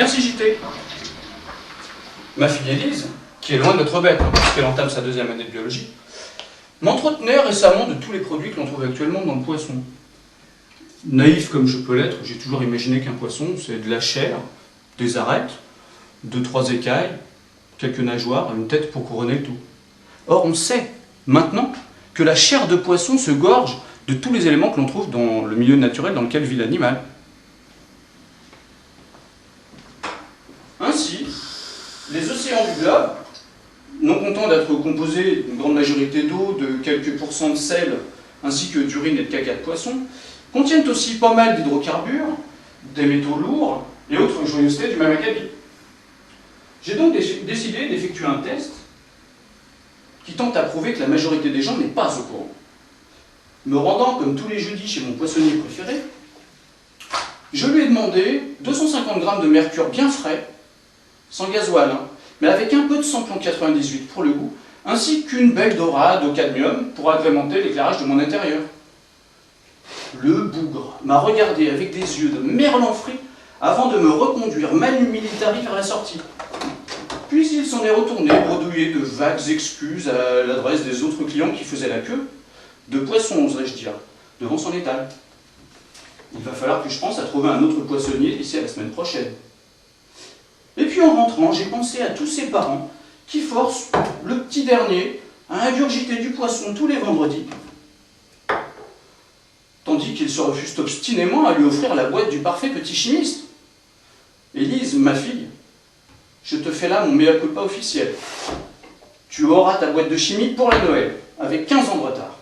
Merci JT. Ma fille Élise, qui est loin d'être bête, puisqu'elle entame sa 2e année de biologie, m'entretenait récemment de tous les produits que l'on trouve actuellement dans le poisson. Naïf comme je peux l'être, j'ai toujours imaginé qu'un poisson, c'est de la chair, des arêtes, 2-3 écailles, quelques nageoires, une tête pour couronner le tout. Or, on sait, maintenant, que la chair de poisson se gorge de tous les éléments que l'on trouve dans le milieu naturel dans lequel vit l'animal. Ainsi, les océans du globe, non contents d'être composés d'une grande majorité d'eau, de quelques pourcents de sel, ainsi que d'urine et de caca de poisson, contiennent aussi pas mal d'hydrocarbures, des métaux lourds et autres joyeusetés du même acabit. J'ai donc décidé d'effectuer un test qui tente à prouver que la majorité des gens n'est pas au courant. Me rendant comme tous les jeudis chez mon poissonnier préféré, je lui ai demandé 250 grammes de mercure bien frais, sans gasoil, mais avec un peu de samplon 98 pour le goût, ainsi qu'une belle dorade au cadmium pour agrémenter l'éclairage de mon intérieur. Le bougre m'a regardé avec des yeux de merlan frit avant de me reconduire manu militari vers la sortie. Puis il s'en est retourné, bredouillé de vagues excuses à l'adresse des autres clients qui faisaient la queue, de poissons, oserais-je dire, devant son étal. Il va falloir que je pense à trouver un autre poissonnier d'ici à la semaine prochaine. Et puis en rentrant, j'ai pensé à tous ces parents qui forcent le petit dernier à ingurgiter du poisson tous les vendredis, tandis qu'ils se refusent obstinément à lui offrir la boîte du parfait petit chimiste. Élise, ma fille, je te fais là mon mea culpa officiel. Tu auras ta boîte de chimie pour la Noël, avec 15 ans de retard.